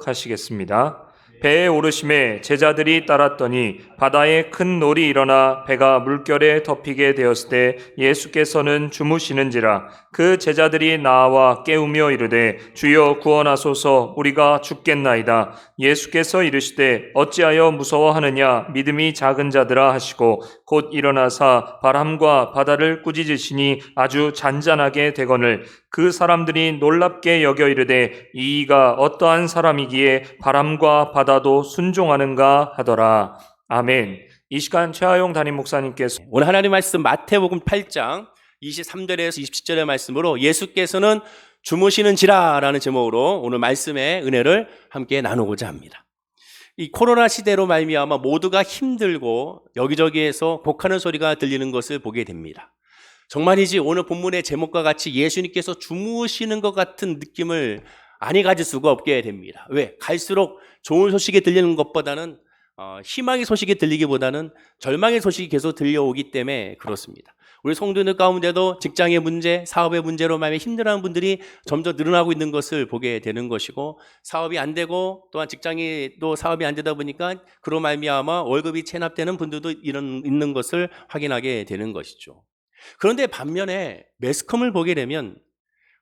교독하시겠습니다. 배에 오르심에 제자들이 따랐더니 바다에 큰 놀이 일어나 배가 물결에 덮이게 되었을 때 예수께서는 주무시는지라. 그 제자들이 나와 깨우며 이르되 주여 구원하소서, 우리가 죽겠나이다. 예수께서 이르시되 어찌하여 무서워하느냐, 믿음이 작은 자들아 하시고 곧 일어나사 바람과 바다를 꾸짖으시니 아주 잔잔하게 되거늘 그 사람들이 놀랍게 여겨 이르되 이가 어떠한 사람이기에 바람과 바다도 순종하는가 하더라. 아멘. 이 시간 최하용 담임 목사님께서 오늘 하나님 말씀 마태복음 8장 23절에서 27절의 말씀으로 예수께서는 주무시는지라라는 제목으로 오늘 말씀의 은혜를 함께 나누고자 합니다. 이 코로나 시대로 말미암아 모두가 힘들고 여기저기에서 곡하는 소리가 들리는 것을 보게 됩니다. 정말이지 오늘 본문의 제목과 같이 예수님께서 주무시는 것 같은 느낌을 아니 가질 수가 없게 됩니다. 왜? 갈수록 좋은 소식이 들리는 것보다는 희망의 소식이 들리기보다는 절망의 소식이 계속 들려오기 때문에 그렇습니다. 우리 성도들 가운데도 직장의 문제, 사업의 문제로 말미암아 힘들어하는 분들이 점점 늘어나고 있는 것을 보게 되는 것이고, 사업이 안 되고 또한 직장이 또 사업이 안 되다 보니까 그로 말미암아 월급이 체납되는 분들도 있는 것을 확인하게 되는 것이죠. 그런데 반면에 매스컴을 보게 되면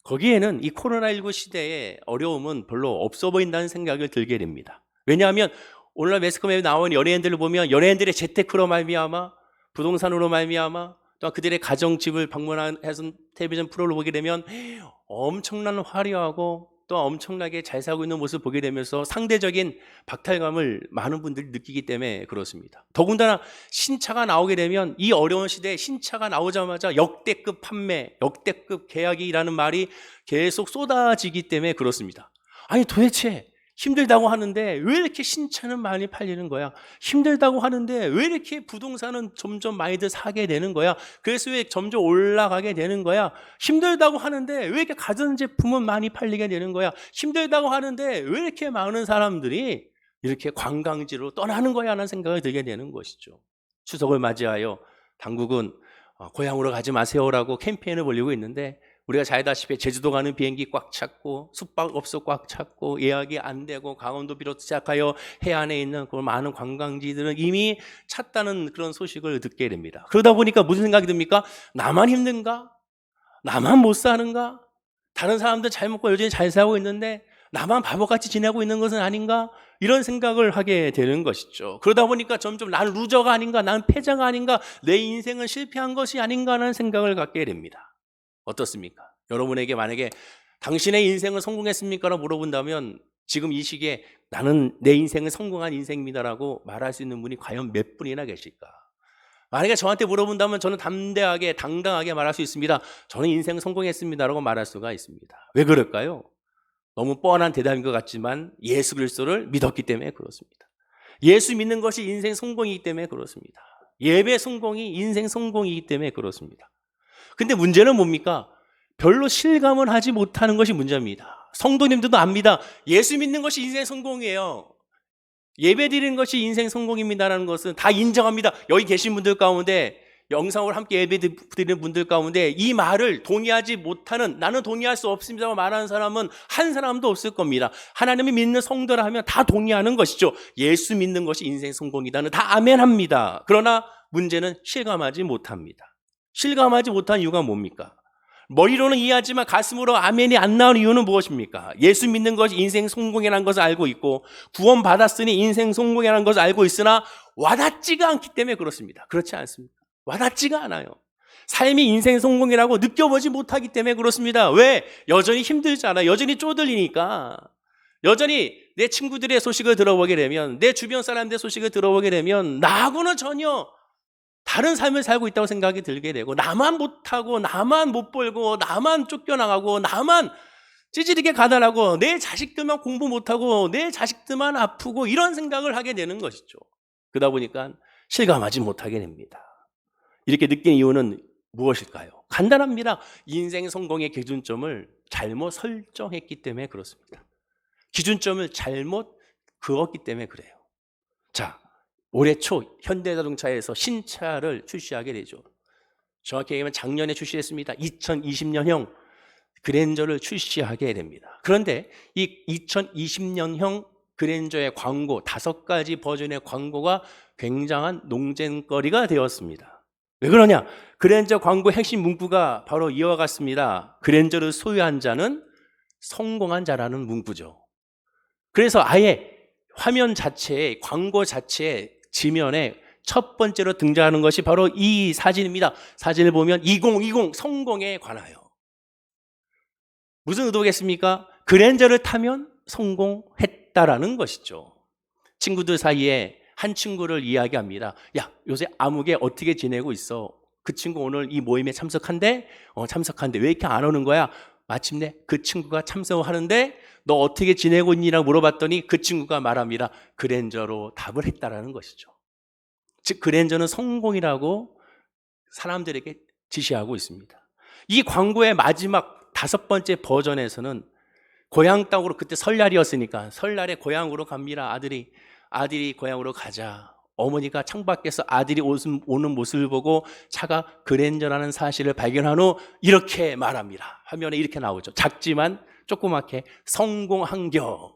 거기에는 이 코로나19 시대의 어려움은 별로 없어 보인다는 생각을 들게 됩니다. 왜냐하면 오늘날 매스컴에 나온 연예인들을 보면 연예인들의 재테크로 말미암아, 부동산으로 말미암아, 또 그들의 가정집을 방문해서 텔레비전 프로를 보게 되면 엄청난 화려하고 또 엄청나게 잘 살고 있는 모습을 보게 되면서 상대적인 박탈감을 많은 분들이 느끼기 때문에 그렇습니다. 더군다나 신차가 나오게 되면 이 어려운 시대에 신차가 나오자마자 역대급 판매, 역대급 계약이라는 말이 계속 쏟아지기 때문에 그렇습니다. 아니 도대체 힘들다고 하는데 왜 이렇게 신차는 많이 팔리는 거야? 힘들다고 하는데 왜 이렇게 부동산은 점점 많이들 사게 되는 거야? 그래서 왜 점점 올라가게 되는 거야? 힘들다고 하는데 왜 이렇게 가전제품은 많이 팔리게 되는 거야? 힘들다고 하는데 왜 이렇게 많은 사람들이 이렇게 관광지로 떠나는 거야? 하는 생각이 들게 되는 것이죠. 추석을 맞이하여 당국은 고향으로 가지 마세요라고 캠페인을 벌이고 있는데, 우리가 잘 아다시피 제주도 가는 비행기 꽉 찼고 숙박업소 꽉 찼고 예약이 안 되고 강원도 비롯 시작하여 해안에 있는 그 많은 관광지들은 이미 찼다는 그런 소식을 듣게 됩니다. 그러다 보니까 무슨 생각이 듭니까? 나만 힘든가? 나만 못 사는가? 다른 사람들 잘 먹고 여전히 잘 살고 있는데 나만 바보같이 지내고 있는 것은 아닌가? 이런 생각을 하게 되는 것이죠. 그러다 보니까 점점 나는 루저가 아닌가? 나는 패자가 아닌가? 내 인생은 실패한 것이 아닌가 하는 생각을 갖게 됩니다. 어떻습니까? 여러분에게 만약에 당신의 인생은 성공했습니까? 라고 물어본다면 지금 이 시기에 나는 내 인생은 성공한 인생입니다라고 말할 수 있는 분이 과연 몇 분이나 계실까? 만약에 저한테 물어본다면 저는 담대하게 당당하게 말할 수 있습니다. 저는 인생 성공했습니다라고 말할 수가 있습니다. 왜 그럴까요? 너무 뻔한 대답인 것 같지만 예수 그리스도를 믿었기 때문에 그렇습니다. 예수 믿는 것이 인생 성공이기 때문에 그렇습니다. 예배 성공이 인생 성공이기 때문에 그렇습니다. 근데 문제는 뭡니까? 별로 실감을 하지 못하는 것이 문제입니다. 성도님들도 압니다. 예수 믿는 것이 인생 성공이에요. 예배 드리는 것이 인생 성공입니다라는 것은 다 인정합니다. 여기 계신 분들 가운데, 영상으로 함께 예배 드리는 분들 가운데 이 말을 동의하지 못하는, 나는 동의할 수 없습니다라고 말하는 사람은 한 사람도 없을 겁니다. 하나님이 믿는 성도라 하면 다 동의하는 것이죠. 예수 믿는 것이 인생 성공이다는 다 아멘합니다. 그러나 문제는 실감하지 못합니다. 실감하지 못한 이유가 뭡니까? 머리로는 이해하지만 가슴으로 아멘이 안 나오는 이유는 무엇입니까? 예수 믿는 것이 인생 성공이라는 것을 알고 있고 구원 받았으니 인생 성공이라는 것을 알고 있으나 와닿지가 않기 때문에 그렇습니다. 그렇지 않습니까? 와닿지가 않아요. 삶이 인생 성공이라고 느껴보지 못하기 때문에 그렇습니다. 왜? 여전히 힘들잖아. 여전히 쪼들리니까. 여전히 내 친구들의 소식을 들어보게 되면, 내 주변 사람들의 소식을 들어보게 되면 나하고는 전혀 다른 삶을 살고 있다고 생각이 들게 되고, 나만 못하고 나만 못 벌고 나만 쫓겨나가고 나만 찌질하게 가난하고 내 자식들만 공부 못하고 내 자식들만 아프고 이런 생각을 하게 되는 것이죠. 그러다 보니까 실감하지 못하게 됩니다. 이렇게 느낀 이유는 무엇일까요? 간단합니다. 인생 성공의 기준점을 잘못 설정했기 때문에 그렇습니다. 기준점을 잘못 그었기 때문에 그래요. 자, 올해 초 현대자동차에서 신차를 출시하게 되죠. 정확히 얘기하면 작년에 출시했습니다. 2020년형 그랜저를 출시하게 됩니다. 그런데 이 2020년형 그랜저의 광고, 5가지 버전의 광고가 굉장한 논쟁거리가 되었습니다. 왜 그러냐? 그랜저 광고 핵심 문구가 바로 이와 같습니다. 그랜저를 소유한 자는 성공한 자라는 문구죠. 그래서 아예 화면 자체에, 광고 자체에 지면에 첫 번째로 등장하는 것이 바로 이 사진입니다. 사진을 보면 2020 성공에 관하여. 무슨 의도겠습니까? 그랜저를 타면 성공했다라는 것이죠. 친구들 사이에 한 친구를 이야기합니다. 야, 요새 암흑에 어떻게 지내고 있어? 그 친구 오늘 이 모임에 참석한대? 참석한대. 왜 이렇게 안 오는 거야? 마침내 그 친구가 참석하는데 너 어떻게 지내고 있니라고 물어봤더니 그 친구가 말합니다. 그랜저로 답을 했다라는 것이죠. 즉 그랜저는 성공이라고 사람들에게 지시하고 있습니다. 이 광고의 마지막 5번째 버전에서는 고향 땅으로, 그때 설날이었으니까 설날에 고향으로 갑니다. 아들이 고향으로 가자. 어머니가 창밖에서 아들이 오는 모습을 보고 차가 그랜저라는 사실을 발견한 후 이렇게 말합니다. 화면에 이렇게 나오죠. 작지만 조그맣게 성공한겨.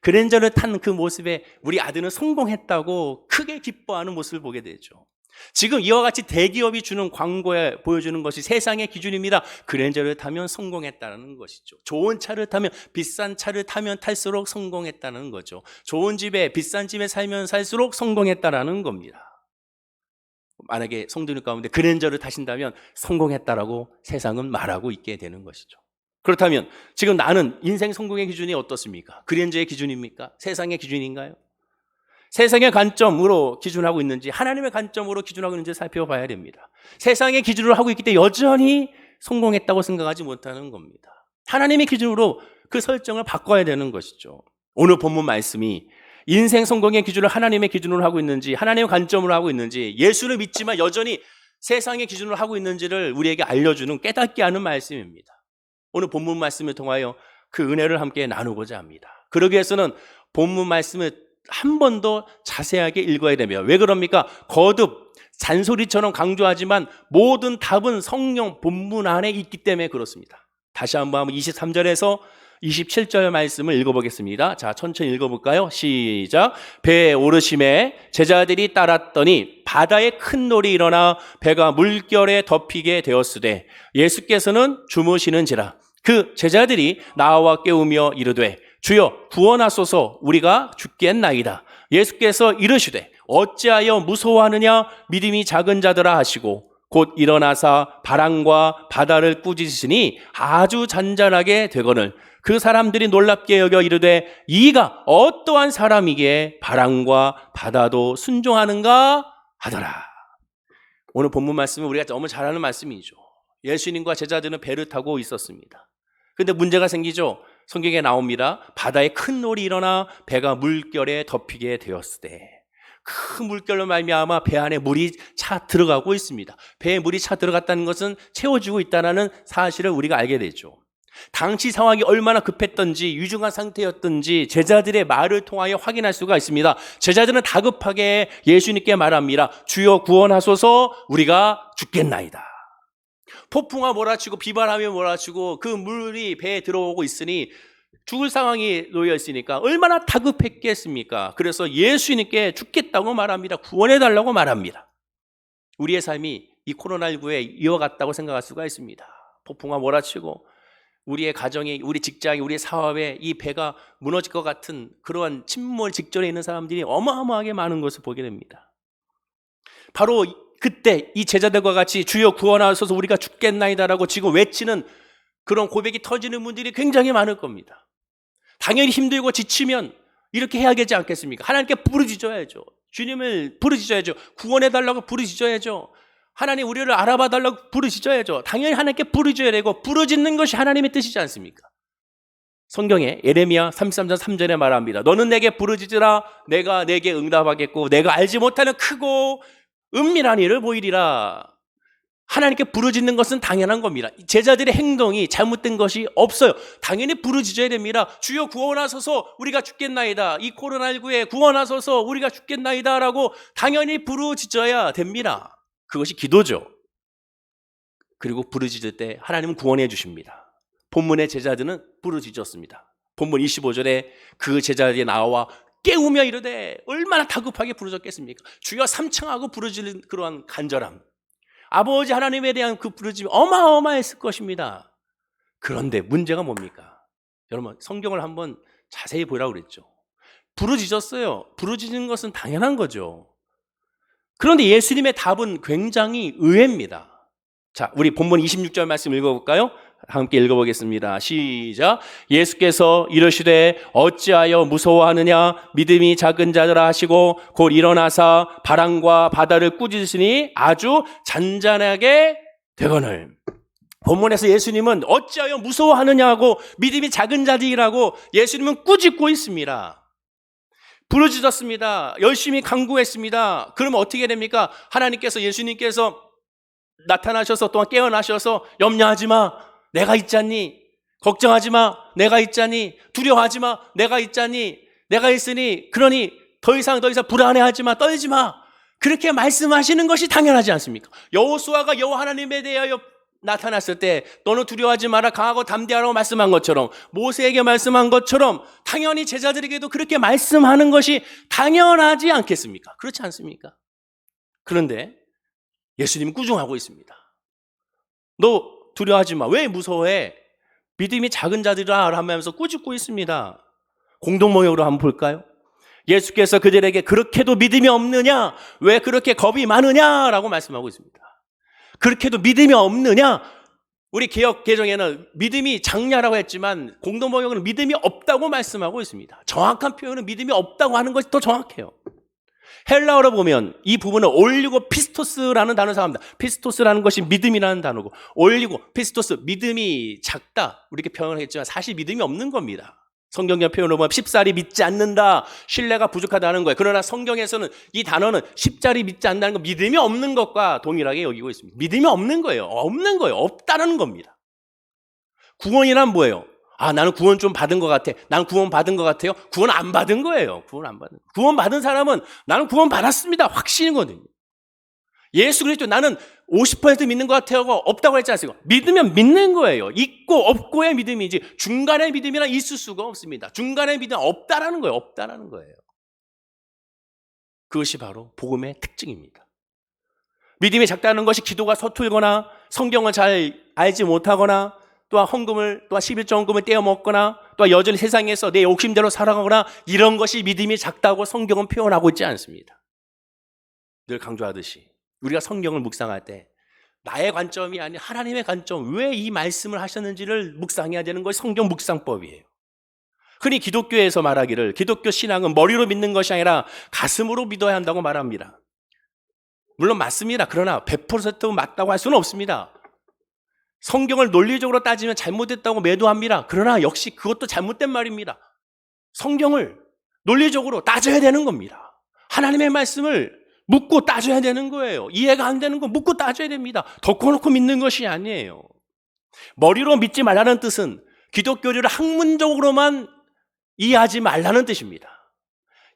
그랜저를 탄 그 모습에 우리 아들은 성공했다고 크게 기뻐하는 모습을 보게 되죠. 지금 이와 같이 대기업이 주는 광고에 보여주는 것이 세상의 기준입니다. 그랜저를 타면 성공했다는 것이죠. 좋은 차를 타면, 비싼 차를 타면 탈수록 성공했다는 거죠. 좋은 집에, 비싼 집에 살면 살수록 성공했다는 겁니다. 만약에 성도님 가운데 그랜저를 타신다면 성공했다라고 세상은 말하고 있게 되는 것이죠. 그렇다면 지금 나는 인생 성공의 기준이 어떻습니까? 그랜저의 기준입니까? 세상의 기준인가요? 세상의 관점으로 기준하고 있는지, 하나님의 관점으로 기준하고 있는지 살펴봐야 됩니다. 세상의 기준으로 하고 있기 때문에 여전히 성공했다고 생각하지 못하는 겁니다. 하나님의 기준으로 그 설정을 바꿔야 되는 것이죠. 오늘 본문 말씀이 인생 성공의 기준을 하나님의 기준으로 하고 있는지, 하나님의 관점으로 하고 있는지, 예수를 믿지만 여전히 세상의 기준으로 하고 있는지를 우리에게 알려주는, 깨닫게 하는 말씀입니다. 오늘 본문 말씀을 통하여 그 은혜를 함께 나누고자 합니다. 그러기 위해서는 본문 말씀을 한 번 더 자세하게 읽어야 됩니다. 왜 그럽니까? 거듭 잔소리처럼 강조하지만 모든 답은 성령 본문 안에 있기 때문에 그렇습니다. 다시 한번 23절에서 27절 말씀을 읽어보겠습니다. 자, 천천히 읽어볼까요? 시작. 배에 오르심에 제자들이 따랐더니 바다에 큰 놀이 일어나 배가 물결에 덮이게 되었으되 예수께서는 주무시는지라. 그 제자들이 나와 깨우며 이르되 주여 구원하소서, 우리가 죽겠나이다. 예수께서 이르시되 어찌하여 무서워하느냐, 믿음이 작은 자들아 하시고 곧 일어나사 바람과 바다를 꾸짖으시니 아주 잔잔하게 되거늘 그 사람들이 놀랍게 여겨 이르되 이가 어떠한 사람이기에 바람과 바다도 순종하는가 하더라. 오늘 본문 말씀은 우리가 너무 잘 아는 말씀이죠. 예수님과 제자들은 배를 타고 있었습니다. 그런데 문제가 생기죠. 성경에 나옵니다. 바다에 큰 놀이 일어나 배가 물결에 덮이게 되었으되, 큰 물결로 말미암아 배 안에 물이 차 들어가고 있습니다. 배에 물이 차 들어갔다는 것은 채워지고 있다는 사실을 우리가 알게 되죠. 당시 상황이 얼마나 급했던지, 위중한 상태였던지 제자들의 말을 통하여 확인할 수가 있습니다. 제자들은 다급하게 예수님께 말합니다. 주여 구원하소서, 우리가 죽겠나이다. 폭풍아 몰아치고 비바람이 몰아치고 그 물이 배에 들어오고 있으니 죽을 상황이 놓여 있으니까 얼마나 다급했겠습니까? 그래서 예수님께 죽겠다고 말합니다. 구원해달라고 말합니다. 우리의 삶이 이 코로나19에 이어갔다고 생각할 수가 있습니다. 폭풍아 몰아치고 우리의 가정에, 우리 직장에, 우리 사업에 이 배가 무너질 것 같은 그러한 침몰 직전에 있는 사람들이 어마어마하게 많은 것을 보게 됩니다. 바로 그때 이 제자들과 같이 주여 구원하소서, 우리가 죽겠나이다라고 지금 외치는 그런 고백이 터지는 분들이 굉장히 많을 겁니다. 당연히 힘들고 지치면 이렇게 해야 되지 않겠습니까? 하나님께 부르짖어야죠. 주님을 부르짖어야죠. 구원해달라고 부르짖어야죠. 하나님 우리를 알아봐달라고 부르짖어야죠. 당연히 하나님께 부르짖어야 되고, 부르짖는 것이 하나님의 뜻이지 않습니까? 성경에 예레미야 33장 3절에 말합니다. 너는 내게 부르짖으라, 내가 내게 응답하겠고 내가 알지 못하는 크고 은밀한 일을 보이리라. 하나님께 부르짖는 것은 당연한 겁니다. 제자들의 행동이 잘못된 것이 없어요. 당연히 부르짖어야 됩니다. 주여 구원하소서, 우리가 죽겠나이다. 이 코로나19에 구원하소서, 우리가 죽겠나이다 라고 당연히 부르짖어야 됩니다. 그것이 기도죠. 그리고 부르짖을 때 하나님은 구원해 주십니다. 본문의 제자들은 부르짖었습니다. 본문 25절에 그 제자들이 나와 깨우며 이르되 얼마나 다급하게 부르짖겠습니까? 주여 삼청하고 부르짖는 그러한 간절함. 아버지 하나님에 대한 그 부르짖음이 어마어마했을 것입니다. 그런데 문제가 뭡니까? 여러분 성경을 한번 자세히 보라고 그랬죠. 부르짖었어요. 부르짖는 것은 당연한 거죠. 그런데 예수님의 답은 굉장히 의외입니다. 자, 우리 본문 26절 말씀 읽어볼까요? 함께 읽어보겠습니다. 시작. 예수께서 이르시되 어찌하여 무서워하느냐 믿음이 작은 자들아 하시고 곧 일어나사 바람과 바다를 꾸짖으시니 아주 잔잔하게 되거늘. 본문에서 예수님은 어찌하여 무서워하느냐고 믿음이 작은 자들이라고 예수님은 꾸짖고 있습니다. 부르짖었습니다. 열심히 간구했습니다. 그러면 어떻게 됩니까? 하나님께서 예수님께서 나타나셔서 또한 깨어나셔서 염려하지 마. 내가 있잖니. 걱정하지 마. 내가 있잖니. 두려워하지 마. 내가 있잖니. 내가 있으니 그러니 더 이상 불안해하지 마. 떨지 마. 그렇게 말씀하시는 것이 당연하지 않습니까? 여호수아가 여호와 하나님에 대하여 나타났을 때 너는 두려워하지 마라 강하고 담대하라고 말씀한 것처럼 모세에게 말씀한 것처럼 당연히 제자들에게도 그렇게 말씀하는 것이 당연하지 않겠습니까? 그렇지 않습니까? 그런데 예수님은 꾸중하고 있습니다. 너 두려워하지 마. 왜 무서워해? 믿음이 작은 자들이라 하면서 꾸짖고 있습니다. 공동모욕으로 한번 볼까요? 예수께서 그들에게 그렇게도 믿음이 없느냐? 왜 그렇게 겁이 많으냐라고 말씀하고 있습니다. 그렇게도 믿음이 없느냐? 우리 개역 개정에는 믿음이 작냐라고 했지만 공동번역은 믿음이 없다고 말씀하고 있습니다. 정확한 표현은 믿음이 없다고 하는 것이 더 정확해요. 헬라어로 보면 이 부분은 올리고 피스토스라는 단어를 사용합니다. 피스토스라는 것이 믿음이라는 단어고 올리고 피스토스 믿음이 작다 이렇게 표현을 했지만 사실 믿음이 없는 겁니다. 성경적 표현으로 보면 쉽사리 믿지 않는다, 신뢰가 부족하다는 거예요. 그러나 성경에서는 이 단어는 쉽사리 믿지 않는다는 건 믿음이 없는 것과 동일하게 여기고 있습니다. 믿음이 없는 거예요. 없는 거예요. 없다는 겁니다. 구원이란 뭐예요? 아, 나는 구원 좀 받은 것 같아. 난 구원 받은 것 같아요. 구원 안 받은 거예요. 구원 받은 사람은 나는 구원 받았습니다. 확신이거든요. 예수 그리스도 나는 50% 믿는 것 같아요. 없다고 했지 않습니까? 믿으면 믿는 거예요. 있고 없고의 믿음이지 중간의 믿음이란 있을 수가 없습니다. 중간의 믿음은 없다라는 거예요. 없다라는 거예요. 그것이 바로 복음의 특징입니다. 믿음이 작다는 것이 기도가 서툴거나 성경을 잘 알지 못하거나 또한 헌금을 또한 11조 헌금을 떼어먹거나 또한 여전히 세상에서 내 욕심대로 살아가거나 이런 것이 믿음이 작다고 성경은 표현하고 있지 않습니다. 늘 강조하듯이 우리가 성경을 묵상할 때 나의 관점이 아닌 하나님의 관점, 왜 이 말씀을 하셨는지를 묵상해야 되는 것이 성경 묵상법이에요. 흔히 기독교에서 말하기를 기독교 신앙은 머리로 믿는 것이 아니라 가슴으로 믿어야 한다고 말합니다. 물론 맞습니다. 그러나 100% 맞다고 할 수는 없습니다. 성경을 논리적으로 따지면 잘못됐다고 매도합니다. 그러나 역시 그것도 잘못된 말입니다. 성경을 논리적으로 따져야 되는 겁니다. 하나님의 말씀을 묻고 따져야 되는 거예요. 이해가 안 되는 거 묻고 따져야 됩니다. 덮어놓고 믿는 것이 아니에요. 머리로 믿지 말라는 뜻은 기독교를 학문적으로만 이해하지 말라는 뜻입니다.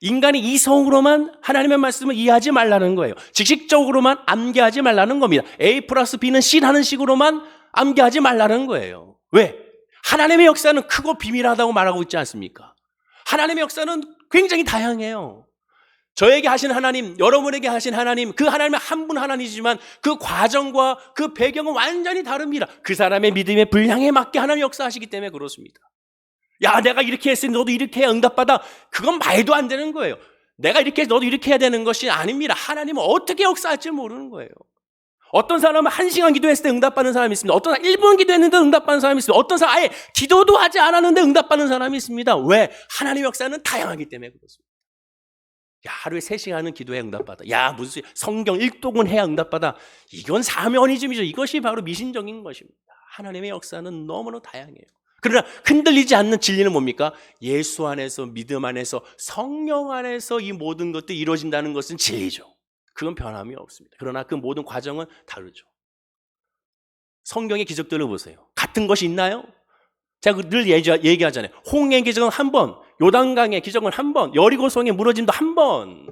인간이 이성으로만 하나님의 말씀을 이해하지 말라는 거예요. 지식적으로만 암기하지 말라는 겁니다. A 플러스 B는 C라는 식으로만 암기하지 말라는 거예요. 왜? 하나님의 역사는 크고 비밀하다고 말하고 있지 않습니까? 하나님의 역사는 굉장히 다양해요. 저에게 하신 하나님, 여러분에게 하신 하나님, 그 하나님은 한 분 하나님이지만 그 과정과 그 배경은 완전히 다릅니다. 그 사람의 믿음의 분량에 맞게 하나님 역사하시기 때문에 그렇습니다. 야, 내가 이렇게 했으니 너도 이렇게 해야 응답받아. 그건 말도 안 되는 거예요. 내가 이렇게 해서 너도 이렇게 해야 되는 것이 아닙니다. 하나님은 어떻게 역사할지 모르는 거예요. 어떤 사람은 1시간 기도했을 때 응답받는 사람이 있습니다. 어떤 사람은 1분 기도했는데 응답받는 사람이 있습니다. 어떤 사람은 아예 기도도 하지 않았는데 응답받는 사람이 있습니다. 왜? 하나님의 역사는 다양하기 때문에 그렇습니다. 야, 하루에 3시간은 기도해 응답받아. 야, 무슨 성경 1독은 해야 응답받아. 이건 사면이즘이죠. 이것이 바로 미신적인 것입니다. 하나님의 역사는 너무나 다양해요. 그러나 흔들리지 않는 진리는 뭡니까? 예수 안에서, 믿음 안에서, 성령 안에서 이 모든 것들이 이루어진다는 것은 진리죠. 그건 변함이 없습니다. 그러나 그 모든 과정은 다르죠. 성경의 기적들을 보세요. 같은 것이 있나요? 제가 늘 얘기하잖아요. 홍해의 기적은 한 번, 요단강의 기적은 한 번, 여리고성의 무너짐도 한 번.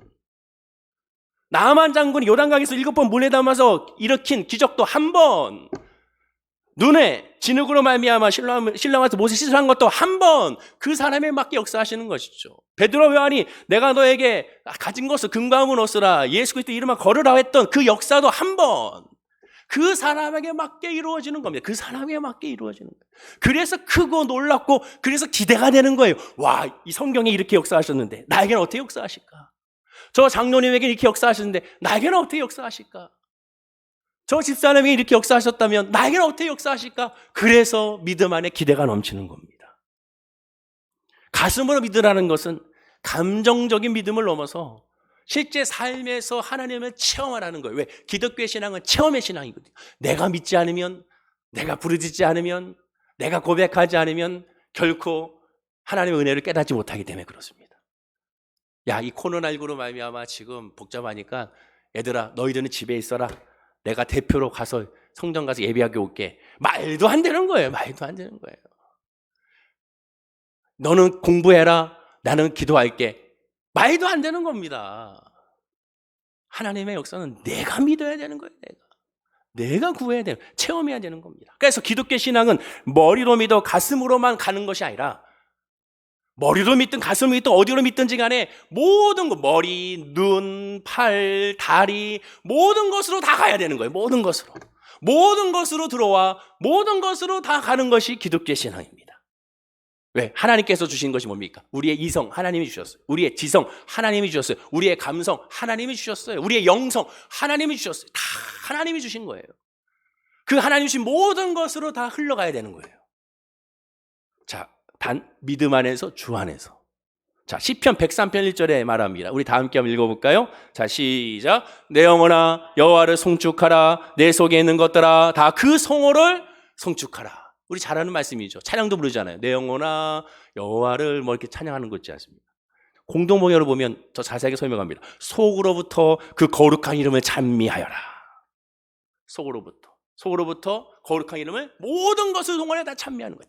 나만 장군이 요단강에서 7번 물에 담아서 일으킨 기적도 한 번. 눈에 진흙으로 말미암아 신랑한테 못에 시술한 것도 한 번 그 사람에 맞게 역사하시는 것이죠. 베드로 요한이 내가 너에게 가진 것을 금과 은을 얻으라 예수 그리스도 이름을 걸으라 했던 그 역사도 한 번 그 사람에게 맞게 이루어지는 겁니다. 그 사람에게 맞게 이루어지는 거예요. 그래서 크고 놀랍고 그래서 기대가 되는 거예요. 와, 이 성경에 이렇게 역사하셨는데 나에게는 어떻게 역사하실까? 저 장로님에게 이렇게 역사하셨는데 나에게는 어떻게 역사하실까? 저 집사님에게 이렇게 역사하셨다면 나에게는 어떻게 역사하실까? 그래서 믿음 안에 기대가 넘치는 겁니다. 가슴으로 믿으라는 것은 감정적인 믿음을 넘어서 실제 삶에서 하나님을 체험하라는 거예요. 왜? 기독교의 신앙은 체험의 신앙이거든요. 내가 믿지 않으면, 내가 부르짖지 않으면, 내가 고백하지 않으면 결코 하나님의 은혜를 깨닫지 못하기 때문에 그렇습니다. 야, 이 코로나19로 말미암아 지금 복잡하니까 얘들아 너희들은 집에 있어라. 내가 대표로 가서 성전 가서 예배하게 올게. 말도 안 되는 거예요. 말도 안 되는 거예요. 너는 공부해라. 나는 기도할게. 말도 안 되는 겁니다. 하나님의 역사는 내가 믿어야 되는 거예요. 내가 구해야 되는, 체험해야 되는 겁니다. 그래서 기독교 신앙은 머리로 믿어 가슴으로만 가는 것이 아니라 머리로 믿든 가슴으로 믿든 어디로 믿든지 간에 모든 것, 머리, 눈, 팔, 다리 모든 것으로 다 가야 되는 거예요. 모든 것으로. 모든 것으로 들어와 모든 것으로 다 가는 것이 기독교 신앙입니다. 왜? 하나님께서 주신 것이 뭡니까? 우리의 이성 하나님이 주셨어요. 우리의 지성 하나님이 주셨어요. 우리의 감성 하나님이 주셨어요. 우리의 영성 하나님이 주셨어요. 다 하나님이 주신 거예요. 그 하나님이 주신 모든 것으로 다 흘러가야 되는 거예요. 자, 단 믿음 안에서 주 안에서. 자, 시편 103편 1절에 말합니다. 우리 다 함께 한번 읽어볼까요? 자, 시작. 내 영혼아 여호와를 송축하라. 내 속에 있는 것들아 다 그 성호를 송축하라. 우리 잘 아는 말씀이죠. 찬양도 부르잖아요. 내 영혼아 여호와를 뭐 이렇게 찬양하는 거 있지 않습니까? 공동번역을 보면 더 자세하게 설명합니다. 속으로부터 그 거룩한 이름을 찬미하여라. 속으로부터 거룩한 이름을 모든 것을 동원해 다 찬미하는 거예요.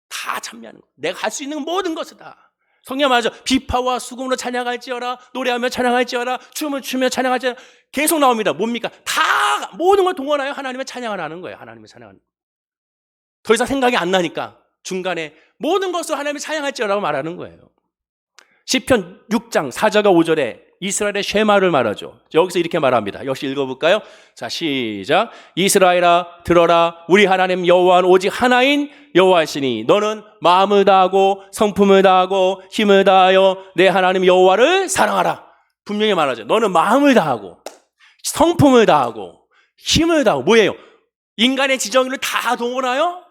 다 찬미하는 거예요. 내가 할 수 있는 모든 것을 다. 성경 말하죠. 비파와 수금으로 찬양할지어라. 노래하며 찬양할지어라. 춤을 추며 찬양할지어라. 계속 나옵니다. 뭡니까? 다 모든 걸 동원하여 하나님의 찬양을 하는 거예요. 하나님의 찬양하는 거예요. 더 이상 생각이 안 나니까 중간에 모든 것을 하나님이 찬양할지어라고 말하는 거예요. 시편 6장 4절과 5절에 이스라엘의 쉐마를 말하죠. 여기서 이렇게 말합니다. 역시 읽어볼까요? 자, 시작. 이스라엘아 들어라. 우리 하나님 여호와는 오직 하나인 여호와시니 너는 마음을 다하고 성품을 다하고 힘을 다하여 내 하나님 여호와를 사랑하라. 분명히 말하죠. 너는 마음을 다하고 성품을 다하고 힘을 다하고 뭐예요? 인간의 지정의를 다 동원하여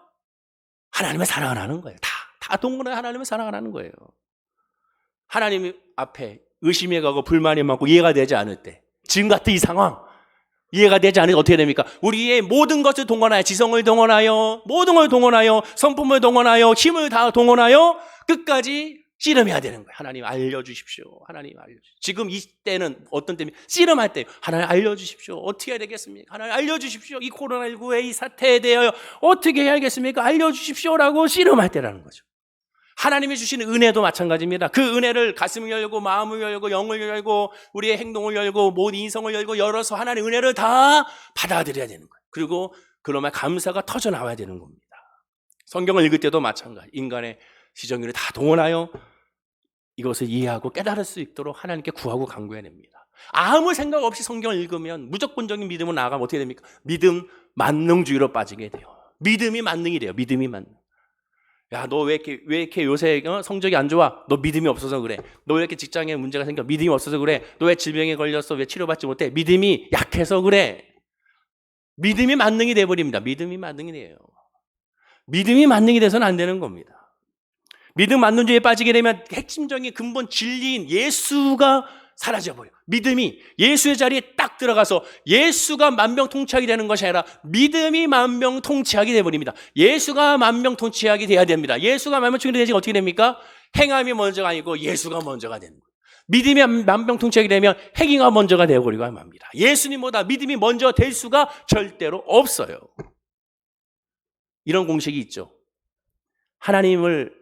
하나님의 사랑을 하는 거예요. 다 동원하여 하나님의 사랑을 하는 거예요. 하나님 앞에 의심해 가고 불만이 많고 이해가 되지 않을 때 지금 같은 이 상황 이해가 되지 않을 때 어떻게 됩니까? 우리의 모든 것을 동원하여 지성을 동원하여 모든 걸 동원하여 성품을 동원하여 힘을 다 동원하여 끝까지 씨름해야 되는 거예요. 하나님 알려주십시오. 하나님 알려주십시오. 지금 이때는 어떤 때입니까? 씨름할 때 하나님 알려주십시오. 어떻게 해야 되겠습니까? 하나님 알려주십시오. 이 코로나19의 이 사태에 대하여 어떻게 해야겠습니까? 알려주십시오라고 씨름할 때라는 거죠. 하나님이 주시는 은혜도 마찬가지입니다. 그 은혜를 가슴을 열고 마음을 열고 영을 열고 우리의 행동을 열고 모든 인성을 열고 열어서 하나님의 은혜를 다 받아들여야 되는 거예요. 그리고 그러면 감사가 터져 나와야 되는 겁니다. 성경을 읽을 때도 마찬가지. 인간의 지정의를 다 동원하여 이것을 이해하고 깨달을 수 있도록 하나님께 구하고 간구해야 됩니다. 아무 생각 없이 성경을 읽으면 무조건적인 믿음으로 나아가면 어떻게 됩니까? 믿음 만능주의로 빠지게 돼요. 믿음이 만능이 돼요. 믿음이 만능. 야, 너 왜 이렇게 요새 성적이 안 좋아? 너 믿음이 없어서 그래. 너 왜 이렇게 직장에 문제가 생겨? 믿음이 없어서 그래. 너 왜 질병에 걸렸어? 왜 치료받지 못해? 믿음이 약해서 그래. 믿음이 만능이 돼버립니다. 믿음이 만능이 돼요. 믿음이 만능이 돼서는 안 되는 겁니다. 믿음 만능주의에 빠지게 되면 핵심적인 근본 진리인 예수가 사라져버려요. 믿음이 예수의 자리에 딱 들어가서 예수가 만병통치하게 되는 것이 아니라 믿음이 만병통치하게 되어버립니다. 예수가 만병통치하게 돼야 됩니다. 예수가 만병통치하게 되지 어떻게 됩니까? 행함이 먼저가 아니고 예수가 먼저가 되는 거예요. 믿음이 만병통치하게 되면 행위가 먼저가 되어버리고 합니다. 예수님보다 믿음이 먼저 될 수가 절대로 없어요. 이런 공식이 있죠. 하나님을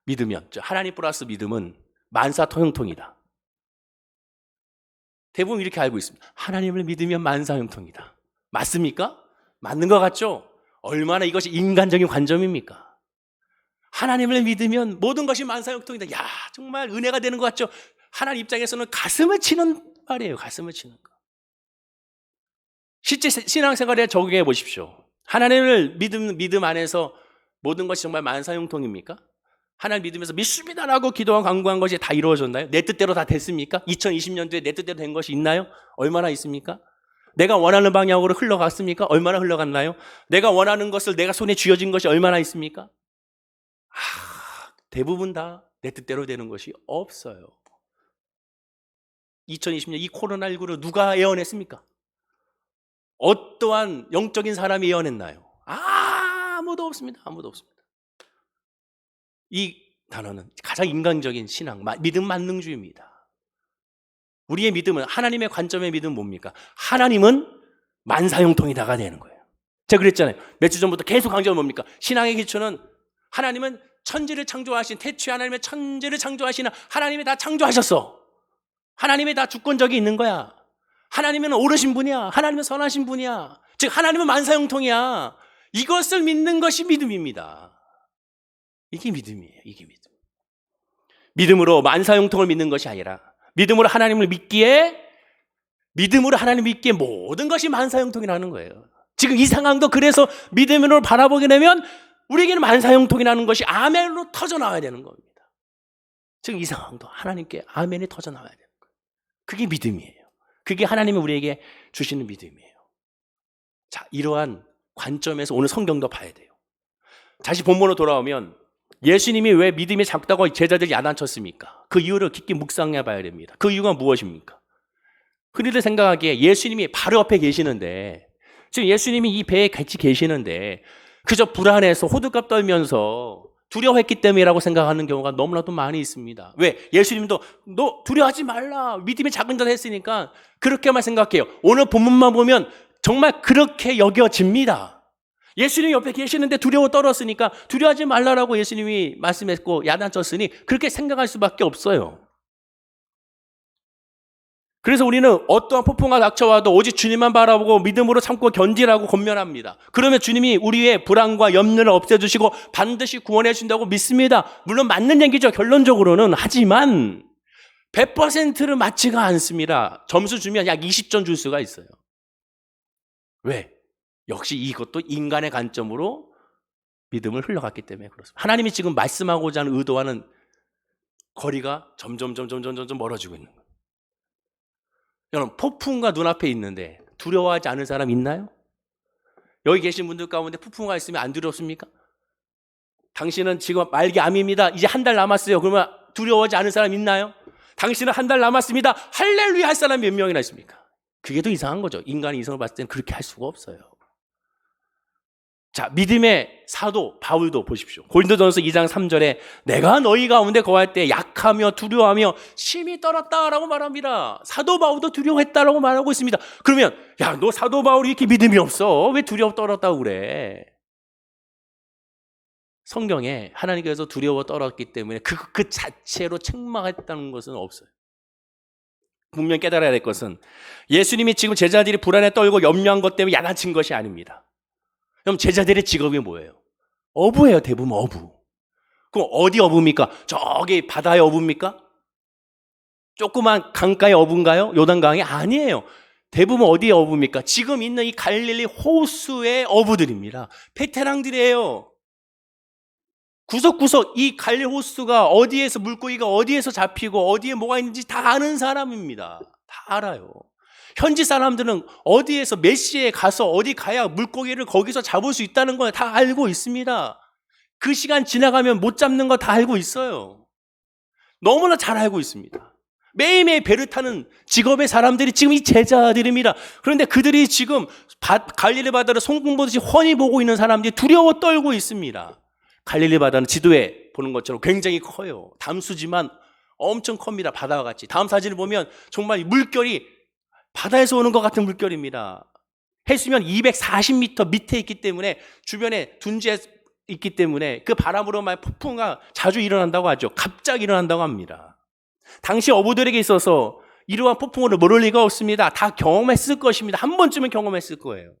믿으면, 하나님 플러스 믿음은 만사통용통이다. 대부분 이렇게 알고 있습니다. 하나님을 믿으면 만사형통이다. 맞습니까? 맞는 것 같죠? 얼마나 이것이 인간적인 관점입니까? 하나님을 믿으면 모든 것이 만사형통이다. 야, 정말 은혜가 되는 것 같죠? 하나님 입장에서는 가슴을 치는 말이에요. 가슴을 치는 거. 실제 신앙생활에 적용해 보십시오. 하나님을 믿음 안에서 모든 것이 정말 만사형통입니까? 하나님 믿으면서 믿습니다라고 기도와 간구한 것이 다 이루어졌나요? 내 뜻대로 다 됐습니까? 2020년도에 내 뜻대로 된 것이 있나요? 얼마나 있습니까? 내가 원하는 방향으로 흘러갔습니까? 얼마나 흘러갔나요? 내가 원하는 것을 내가 손에 쥐어진 것이 얼마나 있습니까? 대부분 다 내 뜻대로 되는 것이 없어요. 2020년 이 코로나19를 누가 예언했습니까? 어떠한 영적인 사람이 예언했나요? 아무도 없습니다. 아무도 없습니다. 이 단어는 가장 인간적인 신앙, 믿음 만능주의입니다. 우리의 믿음은, 하나님의 관점의 믿음은 뭡니까? 하나님은 만사형통이다가 되는 거예요. 제가 그랬잖아요. 몇 주 전부터 계속 강조하는 뭡니까? 신앙의 기초는 하나님은 천지를 창조하신, 태초에 하나님의 천지를 창조하시는 하나님이 다 창조하셨어. 하나님이 다 주권적이 있는 거야. 하나님은 옳으신 분이야. 하나님은 선하신 분이야. 즉 하나님은 만사형통이야. 이것을 믿는 것이 믿음입니다. 이게 믿음이에요. 이게 믿음. 믿음으로 만사형통을 믿는 것이 아니라 믿음으로 하나님을 믿기에 모든 것이 만사형통이라는 거예요. 지금 이 상황도 그래서 믿음으로 바라보게 되면 우리에게는 만사형통이라는 것이 아멘으로 터져나와야 되는 겁니다. 지금 이 상황도 하나님께 아멘이 터져나와야 되는 거예요. 그게 믿음이에요. 그게 하나님이 우리에게 주시는 믿음이에요. 자, 이러한 관점에서 오늘 성경도 봐야 돼요. 다시 본문으로 돌아오면 예수님이 왜 믿음이 작다고 제자들이 야단쳤습니까? 그 이유를 깊게 묵상해 봐야 됩니다. 그 이유가 무엇입니까? 흔히들 생각하기에 예수님이 바로 옆에 계시는데, 지금 예수님이 이 배에 같이 계시는데 그저 불안해서 호들갑 떨면서 두려워했기 때문이라고 생각하는 경우가 너무나도 많이 있습니다. 왜? 예수님도 너 두려워하지 말라, 믿음이 작은 자다 했으니까 그렇게만 생각해요. 오늘 본문만 보면 정말 그렇게 여겨집니다. 예수님이 옆에 계시는데 두려워 떨었으니까 두려워하지 말라라고 예수님이 말씀했고 야단쳤으니 그렇게 생각할 수밖에 없어요. 그래서 우리는 어떠한 폭풍과 닥쳐와도 오직 주님만 바라보고 믿음으로 참고 견디라고 권면합니다. 그러면 주님이 우리의 불안과 염려를 없애주시고 반드시 구원해 준다고 믿습니다. 물론 맞는 얘기죠, 결론적으로는. 하지만 100%를 맞지가 않습니다. 점수 주면 약 20점 줄 수가 있어요. 왜? 역시 이것도 인간의 관점으로 믿음을 흘러갔기 때문에 그렇습니다. 하나님이 지금 말씀하고자 하는 의도와는 거리가 점점 멀어지고 있는 거예요. 여러분, 폭풍과 눈앞에 있는데 두려워하지 않은 사람 있나요? 여기 계신 분들 가운데 폭풍과 있으면 안 두렵습니까? 당신은 지금 말기 암입니다. 이제 한 달 남았어요. 그러면 두려워하지 않은 사람 있나요? 당신은 한 달 남았습니다. 할렐루야 할 사람이 몇 명이나 있습니까? 그게 더 이상한 거죠. 인간의 이성을 봤을 때는 그렇게 할 수가 없어요. 자, 믿음의 사도 바울도 보십시오. 고린도전서 2장 3절에 내가 너희 가운데 거할 때 약하며 두려워하며 심히 떨었다라고 말합니다. 사도 바울도 두려워했다라고 말하고 있습니다. 그러면 야, 너 사도 바울이 이렇게 믿음이 없어? 왜 두려워 떨었다고 그래? 성경에 하나님께서 두려워 떨었기 때문에 그 자체로 책망했다는 것은 없어요. 분명 깨달아야 될 것은 예수님이 지금 제자들이 불안에 떨고 염려한 것 때문에 야단친 것이 아닙니다. 그럼 제자들의 직업이 뭐예요? 어부예요. 대부분 어부. 그럼 어디 어부입니까? 저기 바다의 어부입니까? 조그만 강가의 어부인가요? 요단강이? 아니에요. 대부분 어디의 어부입니까? 지금 있는 이 갈릴리 호수의 어부들입니다. 베테랑들이에요. 구석구석 이 갈릴리 호수가 어디에서 물고기가 어디에서 잡히고 어디에 뭐가 있는지 다 아는 사람입니다. 다 알아요. 현지 사람들은 어디에서 몇 시에 가서 어디 가야 물고기를 거기서 잡을 수 있다는 걸 다 알고 있습니다. 그 시간 지나가면 못 잡는 거 다 알고 있어요. 너무나 잘 알고 있습니다. 매일매일 배를 타는 직업의 사람들이 지금 이 제자들입니다. 그런데 그들이 지금 갈릴리 바다를 손금 보듯이 훤히 보고 있는 사람들이 두려워 떨고 있습니다. 갈릴리 바다는 지도에 보는 것처럼 굉장히 커요. 담수지만 엄청 큽니다. 바다와 같이. 다음 사진을 보면 정말 물결이 바다에서 오는 것 같은 물결입니다. 해수면 240m 밑에 있기 때문에 주변에 둔지에 있기 때문에 그 바람으로만 폭풍가 자주 일어난다고 하죠. 갑자기 일어난다고 합니다. 당시 어부들에게 있어서 이러한 폭풍으로 모를 리가 없습니다. 다 경험했을 것입니다. 한 번쯤은 경험했을 거예요.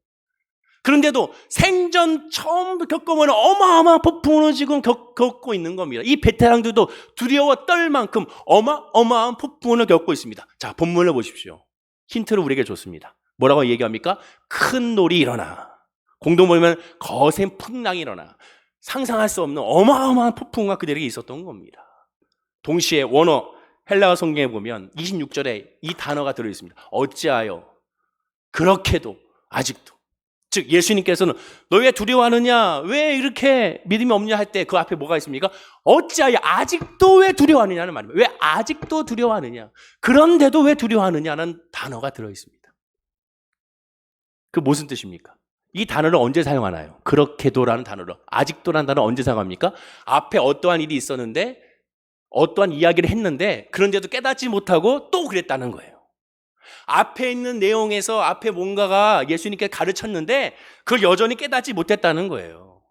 그런데도 생전 처음 겪어보는 어마어마한 폭풍을 지금 겪고 있는 겁니다. 이 베테랑들도 두려워 떨 만큼 어마어마한 폭풍을 겪고 있습니다. 자, 본문을 보십시오. 힌트를 우리에게 줬습니다. 뭐라고 얘기합니까? 큰 놀이 일어나. 공동 보면 거센 풍랑이 일어나. 상상할 수 없는 어마어마한 폭풍과 그들에게 있었던 겁니다. 동시에 원어 헬라어 성경에 보면 26절에 이 단어가 들어있습니다. 어찌하여 그렇게도 아직도. 즉 예수님께서는 너 왜 두려워하느냐? 왜 이렇게 믿음이 없냐 할 때 그 앞에 뭐가 있습니까? 어찌하여 아직도 왜 두려워하느냐는 말입니다. 왜 아직도 두려워하느냐? 그런데도 왜 두려워하느냐는 단어가 들어있습니다. 그 무슨 뜻입니까? 이 단어를 언제 사용하나요? 그렇게도라는 단어로. 아직도라는 단어 언제 사용합니까? 앞에 어떠한 일이 있었는데 어떠한 이야기를 했는데 그런데도 깨닫지 못하고 또 그랬다는 거예요. 앞에 있는 내용에서 앞에 뭔가가 예수님께 가르쳤는데 그걸 여전히 깨닫지 못했다는 거예요.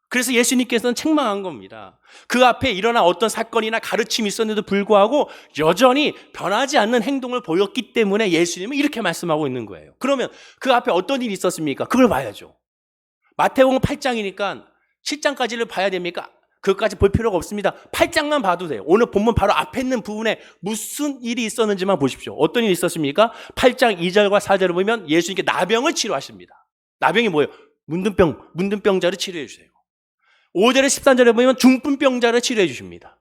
그래서 예수님께서는 책망한 겁니다. 그 앞에 일어난 어떤 사건이나 가르침이 있었는데도 불구하고 여전히 변하지 않는 행동을 보였기 때문에 예수님은 이렇게 말씀하고 있는 거예요. 그러면 그 앞에 어떤 일이 있었습니까? 그걸 봐야죠. 마태복음 8장이니까 7장까지를 봐야 됩니까? 그것까지 볼 필요가 없습니다. 8장만 봐도 돼요. 오늘 본문 바로 앞에 있는 부분에 무슨 일이 있었는지만 보십시오. 어떤 일이 있었습니까? 8장 2절과 4절을 보면 예수님께 나병을 치료하십니다. 나병이 뭐예요? 문둥병자를 치료해 주세요. 5절에 13절에 보면 중풍병자를 치료해 주십니다.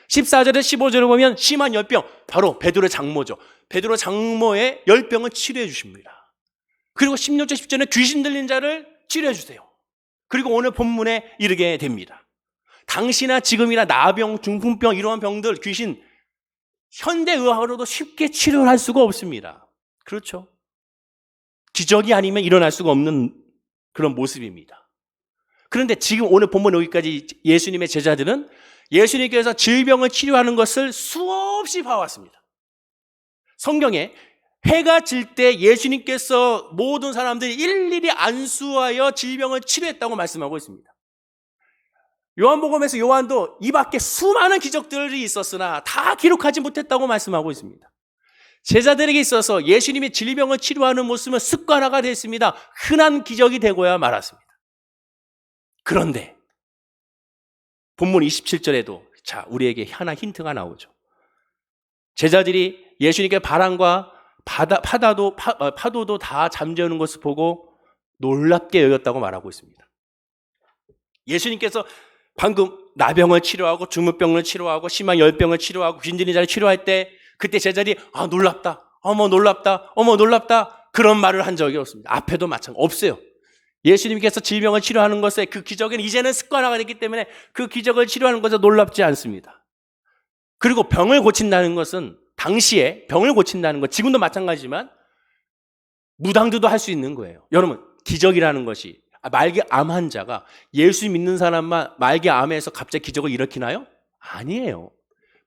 14절에 15절에 보면 심한 열병, 바로 베드로 장모죠. 베드로 장모의 열병을 치료해 주십니다. 그리고 16절 10절에 귀신 들린 자를 치료해 주세요. 그리고 오늘 본문에 이르게 됩니다. 당시나 지금이나 나병, 중풍병 이러한 병들, 귀신 현대의학으로도 쉽게 치료를 할 수가 없습니다. 그렇죠? 기적이 아니면 일어날 수가 없는 그런 모습입니다. 그런데 지금 오늘 본문 여기까지 예수님의 제자들은 예수님께서 질병을 치료하는 것을 수없이 봐왔습니다. 성경에 해가 질 때 예수님께서 모든 사람들이 일일이 안수하여 질병을 치료했다고 말씀하고 있습니다. 요한복음에서 요한도 이 밖에 수많은 기적들이 있었으나 다 기록하지 못했다고 말씀하고 있습니다. 제자들에게 있어서 예수님이 질병을 치료하는 모습은 습관화가 됐습니다. 흔한 기적이 되고야 말았습니다. 그런데 본문 27절에도 자, 우리에게 하나 힌트가 나오죠. 제자들이 예수님께 바람과 파도도 다 잠재우는 것을 보고 놀랍게 여겼다고 말하고 있습니다. 예수님께서 방금 나병을 치료하고 중풍병을 치료하고 심한 열병을 치료하고 귀신 들린 자를 치료할 때 그때 제자들이 놀랍다. 어머 놀랍다. 어머 놀랍다. 그런 말을 한 적이 없습니다. 앞에도 마찬가지 없어요. 예수님께서 질병을 치료하는 것에 그 기적은 이제는 습관화가 됐기 때문에 그 기적을 치료하는 것에 놀랍지 않습니다. 그리고 병을 고친다는 것은 당시에 병을 고친다는 것 지금도 마찬가지지만 무당들도 할 수 있는 거예요. 여러분 기적이라는 것이 말기 암 환자가 예수 믿는 사람만 말기 암에서 갑자기 기적을 일으키나요? 아니에요.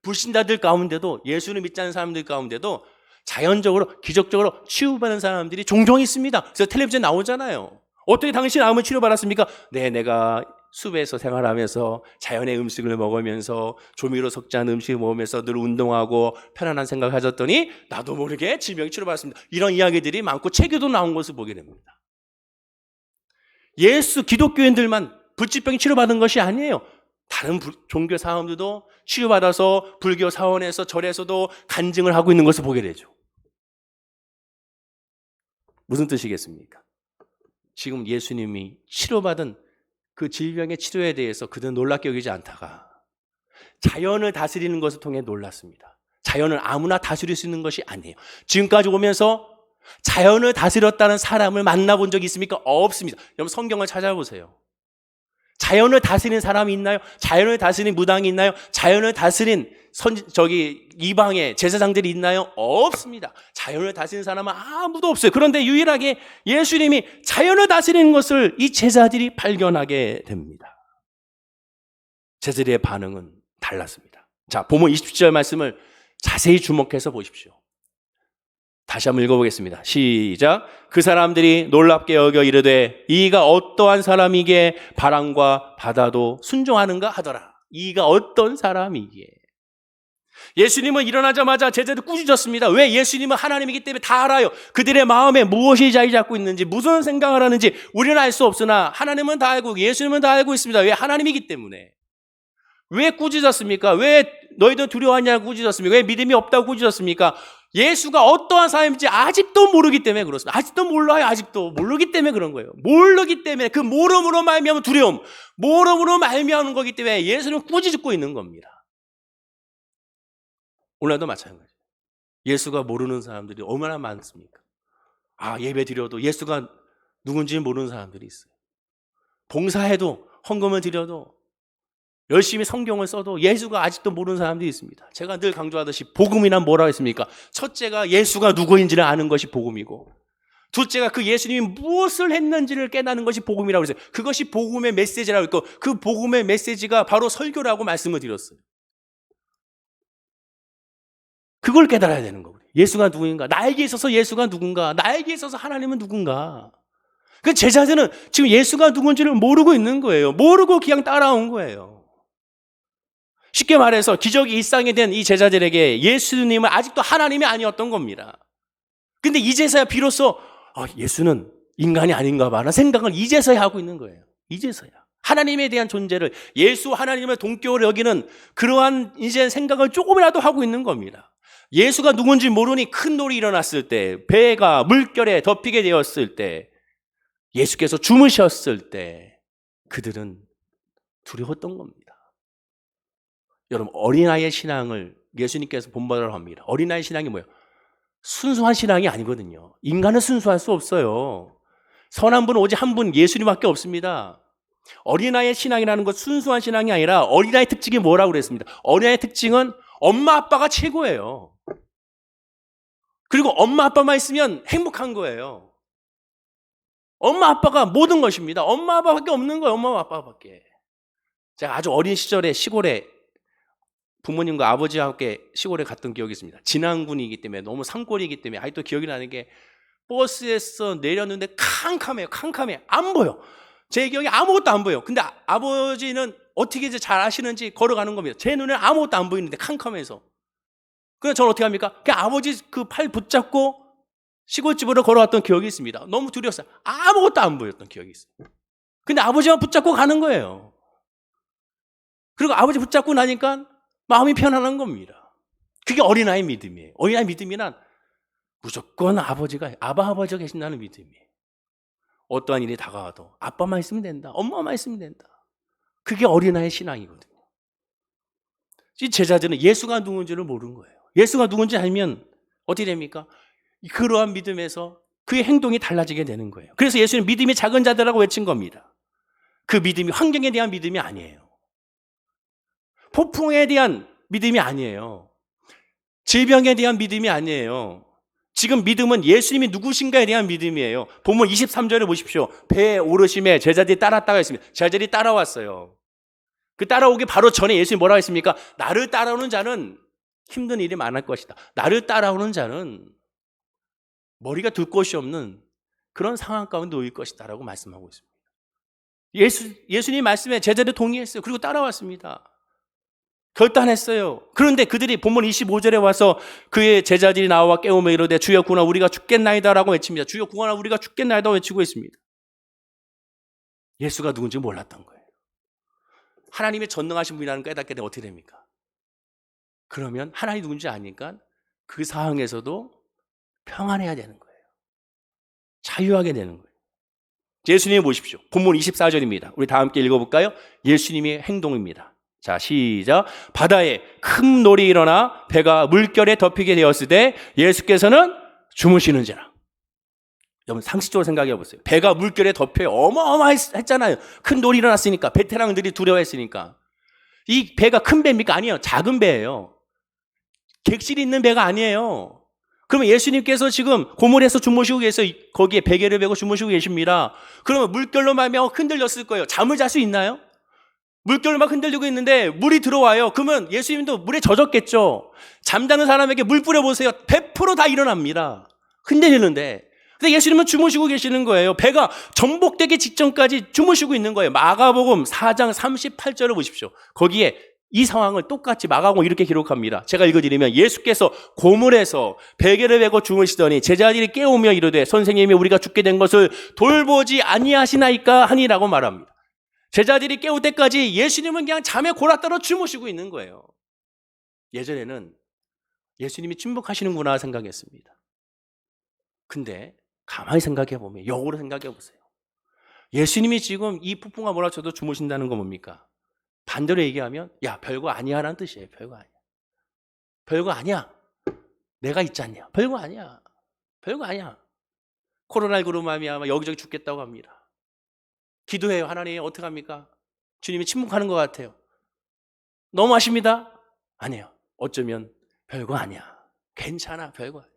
불신자들 가운데도 예수를 믿지 않는 사람들 가운데도 자연적으로 기적적으로 치유받는 사람들이 종종 있습니다. 그래서 텔레비전에 나오잖아요. 어떻게 당신 암을 치료받았습니까? 네, 내가 숲에서 생활하면서 자연의 음식을 먹으면서 조미료 섞지 않은 음식을 먹으면서 늘 운동하고 편안한 생각을 가졌더니 나도 모르게 질병이 치료받았습니다. 이런 이야기들이 많고 책에도 나온 것을 보게 됩니다. 기독교인들만 불치병이 치료받은 것이 아니에요. 다른 종교 사람들도 치유받아서 불교 사원에서 절에서도 간증을 하고 있는 것을 보게 되죠. 무슨 뜻이겠습니까? 지금 예수님이 치료받은 그 질병의 치료에 대해서 그들은 놀랍게 여기지 않다가 자연을 다스리는 것을 통해 놀랐습니다. 자연을 아무나 다스릴 수 있는 것이 아니에요. 지금까지 오면서 자연을 다스렸다는 사람을 만나본 적이 있습니까? 없습니다. 여러분 성경을 찾아보세요. 자연을 다스리는 사람이 있나요? 자연을 다스리는 무당이 있나요? 자연을 다스린 이방의 제사장들이 있나요? 없습니다. 자연을 다스리는 사람은 아무도 없어요. 그런데 유일하게 예수님이 자연을 다스리는 것을 이 제자들이 발견하게 됩니다. 제자들의 반응은 달랐습니다. 자, 본문 27절 말씀을 자세히 주목해서 보십시오. 다시 한번 읽어보겠습니다. 시작. 그 사람들이 놀랍게 여겨 이르되 이가 어떠한 사람이기에 바람과 바다도 순종하는가 하더라. 이가 어떤 사람이기에. 예수님은 일어나자마자 제자들 꾸짖었습니다. 왜? 예수님은 하나님이기 때문에 다 알아요. 그들의 마음에 무엇이 자리 잡고 있는지, 무슨 생각을 하는지 우리는 알 수 없으나 하나님은 다 알고 예수님은 다 알고 있습니다. 왜? 하나님이기 때문에. 왜 꾸짖었습니까? 왜 너희들 두려워하냐고 꾸짖었습니까? 왜 믿음이 없다고 꾸짖었습니까? 예수가 어떠한 사람인지 아직도 모르기 때문에 그렇습니다. 아직도 몰라요. 아직도 모르기 때문에 그런 거예요. 모르기 때문에 그 모름으로 말미암은 두려움, 모름으로 말미암은 거기 때문에 예수는 꾸짖고 있는 겁니다. 오늘도 마찬가지예요. 예수가 모르는 사람들이 얼마나 많습니까? 예배 드려도 예수가 누군지 모르는 사람들이 있어요. 봉사해도 헌금을 드려도 열심히 성경을 써도 예수가 아직도 모르는 사람들이 있습니다. 제가 늘 강조하듯이 복음이란 뭐라고 했습니까? 첫째가 예수가 누구인지를 아는 것이 복음이고, 둘째가 그 예수님이 무엇을 했는지를 깨닫는 것이 복음이라고 했어요. 그것이 복음의 메시지라고 했고, 그 복음의 메시지가 바로 설교라고 말씀을 드렸어요. 그걸 깨달아야 되는 거거든요. 예수가 누구인가? 나에게 있어서 예수가 누군가? 나에게 있어서 하나님은 누군가? 그 제자들은 지금 예수가 누군지를 모르고 있는 거예요. 모르고 그냥 따라온 거예요. 쉽게 말해서 기적이 일상이 된 이 제자들에게 예수님은 아직도 하나님이 아니었던 겁니다. 근데 이제서야 비로소 예수는 인간이 아닌가 봐 라는 생각을 이제서야 하고 있는 거예요. 이제서야. 하나님에 대한 존재를, 예수 하나님을 동격으로 여기는 그러한 이제 생각을 조금이라도 하고 있는 겁니다. 예수가 누군지 모르니 큰 놀이 일어났을 때, 배가 물결에 덮이게 되었을 때, 예수께서 주무셨을 때 그들은 두려웠던 겁니다. 여러분, 어린아이의 신앙을 예수님께서 본받으라고 합니다. 어린아이의 신앙이 뭐예요? 순수한 신앙이 아니거든요. 인간은 순수할 수 없어요. 선한 분은 오직 한 분, 예수님밖에 없습니다. 어린아이의 신앙이라는 것, 순수한 신앙이 아니라 어린아이의 특징이 뭐라고 그랬습니다. 어린아이의 특징은 엄마 아빠가 최고예요. 그리고 엄마 아빠만 있으면 행복한 거예요. 엄마 아빠가 모든 것입니다. 엄마 아빠밖에 없는 거예요. 엄마 아빠밖에. 제가 아주 어린 시절에 시골에 부모님과 아버지와 함께 시골에 갔던 기억이 있습니다. 진안군이기 때문에, 너무 산골이기 때문에 아직도 기억이 나는 게, 버스에서 내렸는데 캄캄해요. 캄캄해. 안 보여. 제 기억에 아무것도 안 보여요. 근데 아버지는 어떻게 이제 잘 아시는지 걸어가는 겁니다. 제 눈에 아무것도 안 보이는데 캄캄해서. 그래서 저는 어떻게 합니까? 그냥 아버지 그 팔 붙잡고 시골집으로 걸어왔던 기억이 있습니다. 너무 두려웠어요. 아무것도 안 보였던 기억이 있어요. 근데 아버지만 붙잡고 가는 거예요. 그리고 아버지 붙잡고 나니까 마음이 편안한 겁니다. 그게 어린아이 믿음이에요. 어린아이 믿음이란 무조건 아버지가 계신다는 믿음이에요. 어떠한 일이 다가와도 아빠만 있으면 된다. 엄마만 있으면 된다. 그게 어린아이의 신앙이거든요. 이 제자들은 예수가 누군지를 모르는 거예요. 예수가 누군지 알면 어떻게 됩니까? 그러한 믿음에서 그의 행동이 달라지게 되는 거예요. 그래서 예수는 믿음이 작은 자들이라고 외친 겁니다. 그 믿음이 환경에 대한 믿음이 아니에요. 폭풍에 대한 믿음이 아니에요. 질병에 대한 믿음이 아니에요. 지금 믿음은 예수님이 누구신가에 대한 믿음이에요. 본문 23절을 보십시오. 배에 오르심에 제자들이 따랐다가 했습니다. 제자들이 따라왔어요. 그 따라오기 바로 전에 예수님이 뭐라고 했습니까? 나를 따라오는 자는 힘든 일이 많을 것이다. 나를 따라오는 자는 머리가 둘 곳이 없는 그런 상황 가운데 놓일 것이다 라고 말씀하고 있습니다. 예수님 말씀에 제자들이 동의했어요. 그리고 따라왔습니다. 결단했어요. 그런데 그들이 본문 25절에 와서 그의 제자들이 나와 깨우며 이르되 주여 구하나 우리가 죽겠나이다 라고 외칩니다. 주여 구하나 우리가 죽겠나이다 외치고 있습니다. 예수가 누군지 몰랐던 거예요. 하나님의 전능하신 분이라는 걸 깨닫게 되면 어떻게 됩니까? 그러면 하나님이 누군지 아니까 그 상황에서도 평안해야 되는 거예요. 자유하게 되는 거예요. 예수님 보십시오. 본문 24절입니다. 우리 다 함께 읽어볼까요? 예수님의 행동입니다. 자, 시작. 바다에 큰 놀이 일어나 배가 물결에 덮이게 되었을 때 예수께서는 주무시는지라. 여러분 상식적으로 생각해 보세요. 배가 물결에 덮여요. 어마어마했잖아요. 큰 놀이 일어났으니까. 베테랑들이 두려워했으니까. 이 배가 큰 배입니까? 아니에요. 작은 배예요. 객실이 있는 배가 아니에요. 그러면 예수님께서 지금 고물에서 주무시고 계세요. 거기에 베개를 베고 주무시고 계십니다. 그러면 물결로 말미암아 흔들렸을 거예요. 잠을 잘 수 있나요? 물결을 막 흔들리고 있는데 물이 들어와요. 그러면 예수님도 물에 젖었겠죠. 잠자는 사람에게 물 뿌려보세요. 100% 다 일어납니다. 흔들리는데. 근데 예수님은 주무시고 계시는 거예요. 배가 전복되기 직전까지 주무시고 있는 거예요. 마가복음 4장 38절을 보십시오. 거기에 이 상황을 똑같이 마가복음 이렇게 기록합니다. 제가 읽어드리면 예수께서 고물에서 베개를 베고 주무시더니 제자들이 깨우며 이르되 선생님이 우리가 죽게 된 것을 돌보지 아니하시나이까 하니라고 말합니다. 제자들이 깨울 때까지 예수님은 그냥 잠에 골아떨어 주무시고 있는 거예요. 예전에는 예수님이 침묵하시는구나 생각했습니다. 근데 가만히 생각해 보면, 역으로 생각해 보세요. 예수님이 지금 이 폭풍과 몰아쳐도 주무신다는 건 뭡니까? 반대로 얘기하면 야, 별거 아니야라는 뜻이에요. 별거 아니야. 별거 아니야. 내가 있지 않냐. 별거 아니야. 별거 아니야. 코로나19로 말미암아 여기저기 죽겠다고 합니다. 기도해요. 하나님 어떡합니까? 주님이 침묵하는 것 같아요. 너무하십니다? 아니에요. 어쩌면 별거 아니야. 괜찮아. 별거 아니야.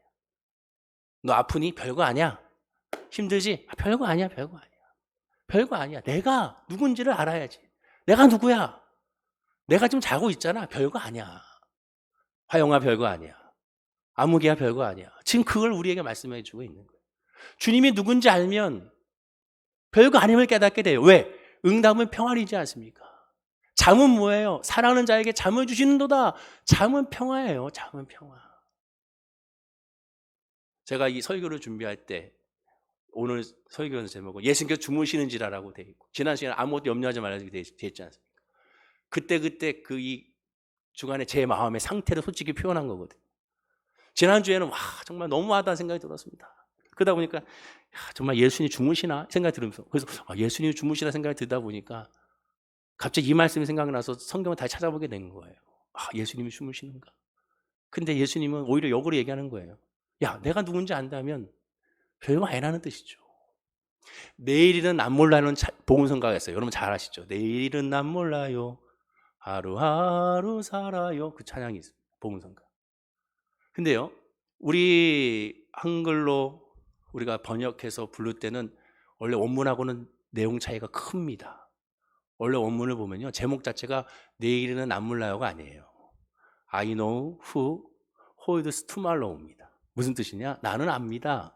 너 아프니? 별거 아니야. 힘들지? 별거 아니야. 별거 아니야. 별거 아니야. 내가 누군지를 알아야지. 내가 누구야? 내가 지금 자고 있잖아. 별거 아니야. 화영아 별거 아니야. 아무개야 별거 아니야. 지금 그걸 우리에게 말씀해 주고 있는 거예요. 주님이 누군지 알면 별거 아님을 깨닫게 돼요. 왜? 응답은 평안이지 않습니까? 잠은 뭐예요? 사랑하는 자에게 잠을 주시는도다. 잠은 평화예요. 잠은 평화. 제가 이 설교를 준비할 때 오늘 설교의 제목은 예수님께서 주무시는지라라고 되어 있고, 지난 시간에 아무것도 염려하지 말라고 되어 있지 않습니까? 그때 그 이 주간에 제 마음의 상태를 솔직히 표현한 거거든요. 지난주에는 와 정말 너무하다는 생각이 들었습니다. 그러다 보니까 정말 예수님이 주무시나 생각이 들으면서, 그래서 예수님이 주무시나 생각이 들다 보니까 갑자기 이 말씀이 생각나서 성경을 다시 찾아보게 된 거예요. 예수님이 주무시는가? 근데 예수님은 오히려 역으로 얘기하는 거예요. 야, 내가 누군지 안다면 별거 아니라는 뜻이죠. 내일은 안 몰라는 복음성가가 있어요. 여러분 잘 아시죠? 내일은 안 몰라요. 하루하루 살아요. 그 찬양이 있어요. 복음성가. 근데요, 우리 한글로 우리가 번역해서 부를 때는 원래 원문하고는 내용 차이가 큽니다. 원래 원문을 보면요, 제목 자체가 내일은 안 몰라요가 아니에요. I know who holds tomorrow입니다. 무슨 뜻이냐? 나는 압니다.